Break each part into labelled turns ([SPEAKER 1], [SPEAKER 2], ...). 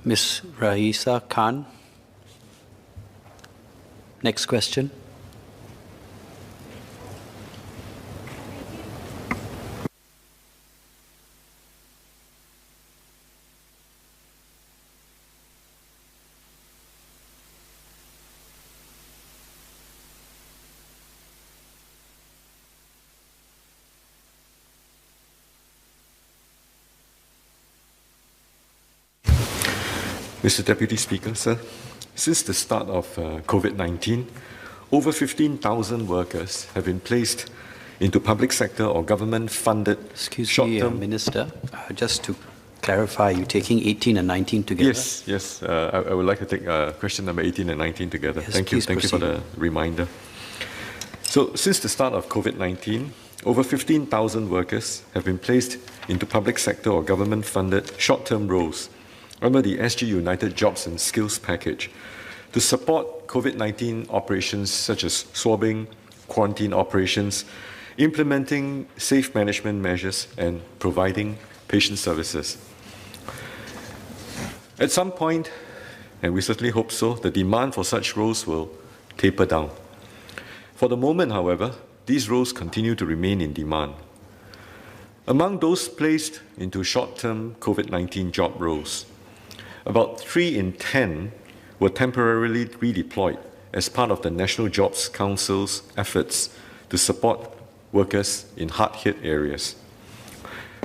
[SPEAKER 1] Ms. Raisa Khan. Next question.
[SPEAKER 2] Mr. Deputy Speaker, sir, since the start of COVID-19, over 15,000 workers have been placed into public sector or government-funded short-term...
[SPEAKER 1] Excuse me, Minister, just to clarify, you're taking 18 and 19 together?
[SPEAKER 2] Yes. I would like to take question number 18 and 19 together.
[SPEAKER 1] Yes,
[SPEAKER 2] Thank you for the reminder. So, since the start of COVID-19, over 15,000 workers have been placed into public sector or government-funded short-term roles under the SG United Jobs and Skills Package to support COVID-19 operations such as swabbing, quarantine operations, implementing safe management measures, and providing patient services. At some point, and we certainly hope so, the demand for such roles will taper down. For the moment, however, these roles continue to remain in demand. Among those placed into short-term COVID-19 job roles, about 3 in 10 were temporarily redeployed as part of the National Jobs Council's efforts to support workers in hard-hit areas.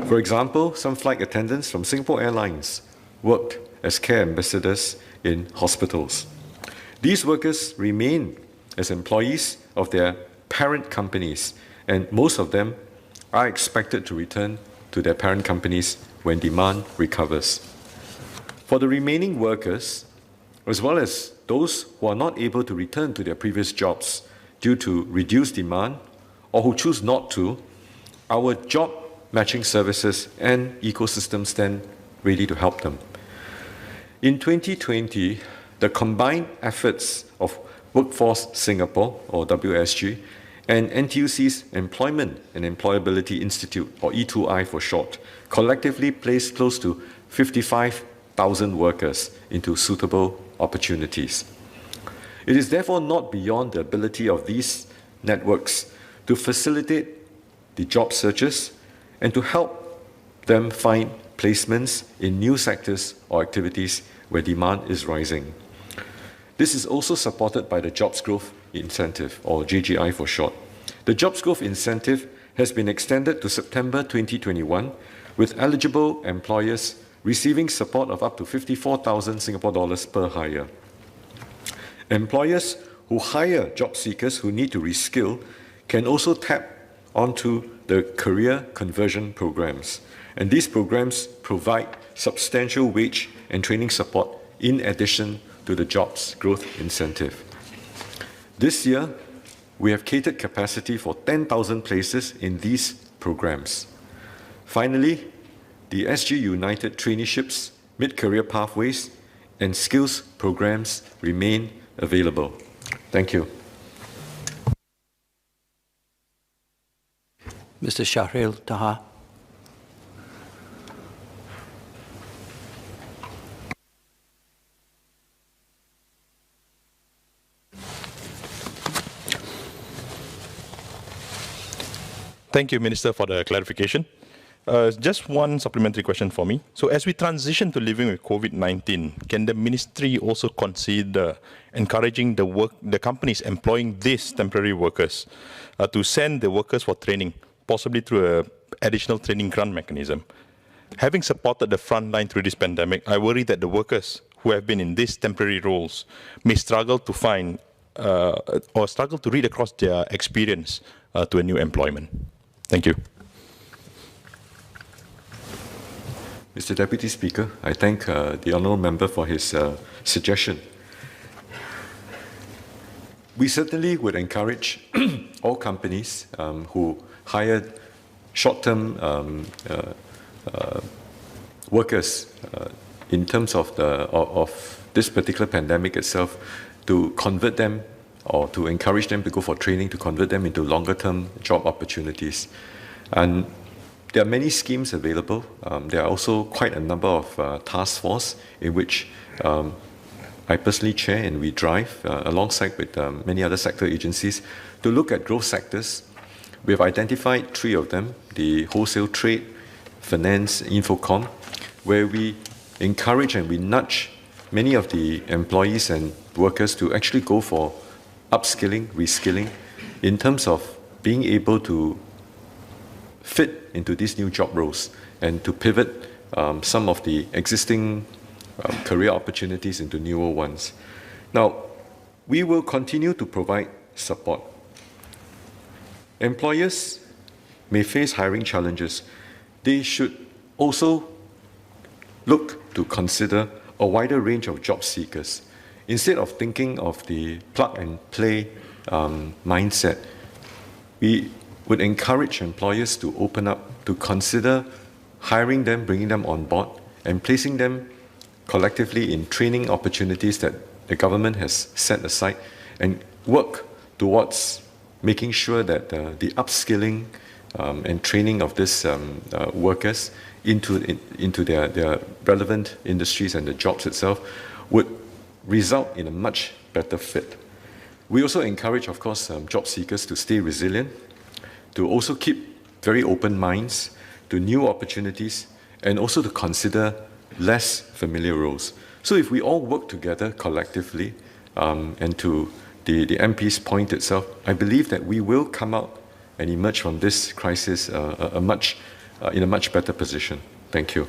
[SPEAKER 2] For example, some flight attendants from Singapore Airlines worked as care ambassadors in hospitals. These workers remain as employees of their parent companies, and most of them are expected to return to their parent companies when demand recovers. For the remaining workers, as well as those who are not able to return to their previous jobs due to reduced demand or who choose not to, our job matching services and ecosystem stand ready to help them. In 2020, the combined efforts of Workforce Singapore, or WSG, and NTUC's Employment and Employability Institute, or E2I for short, collectively placed close to 55,000 workers into suitable opportunities. It is therefore not beyond the ability of these networks to facilitate the job searches and to help them find placements in new sectors or activities where demand is rising. This is also supported by the Jobs Growth Incentive, or JGI for short. The Jobs Growth Incentive has been extended to September 2021, with eligible employers receiving support of up to 54,000 Singapore dollars per hire. Employers who hire job seekers who need to reskill can also tap onto the career conversion programs. And these programs provide substantial wage and training support in addition to the Jobs Growth Incentive. This year, we have catered capacity for 10,000 places in these programs. Finally, the SG United traineeships, mid-career pathways, and skills programs remain available. Thank you.
[SPEAKER 1] Mr. Shahril Taha.
[SPEAKER 3] Thank you, Minister, for the clarification. Just one supplementary question for me. So as we transition to living with COVID-19, can the ministry also consider encouraging the companies employing these temporary workers to send the workers for training, possibly through an additional training grant mechanism? Having supported the front line through this pandemic, I worry that the workers who have been in these temporary roles may struggle to find or struggle to read across their experience to a new employment. Thank you.
[SPEAKER 2] Mr. Deputy Speaker, I thank the Honourable Member for his suggestion. We certainly would encourage all companies who hire short-term workers in terms of this particular pandemic itself to convert them or to encourage them to go for training to convert them into longer-term job opportunities. And there are many schemes available. There are also quite a number of task force in which I personally chair and we drive alongside with many other sector agencies to look at growth sectors. We have identified 3 of them: the wholesale trade, finance, infocom, where we encourage and we nudge many of the employees and workers to actually go for upskilling, reskilling, in terms of being able to fit into these new job roles and to pivot some of the existing career opportunities into newer ones. Now, we will continue to provide support. Employers may face hiring challenges. They should also look to consider a wider range of job seekers. Instead of thinking of the plug and play mindset, we would encourage employers to open up, to consider hiring them, bringing them on board, and placing them collectively in training opportunities that the government has set aside, and work towards making sure that the upskilling and training of these workers into their relevant industries and the jobs itself would result in a much better fit. We also encourage, of course, job seekers to stay resilient, to also keep very open minds to new opportunities, and also to consider less familiar roles. So if we all work together collectively, and to the MP's point itself, I believe that we will come out and emerge from this crisis in a much better position. Thank you.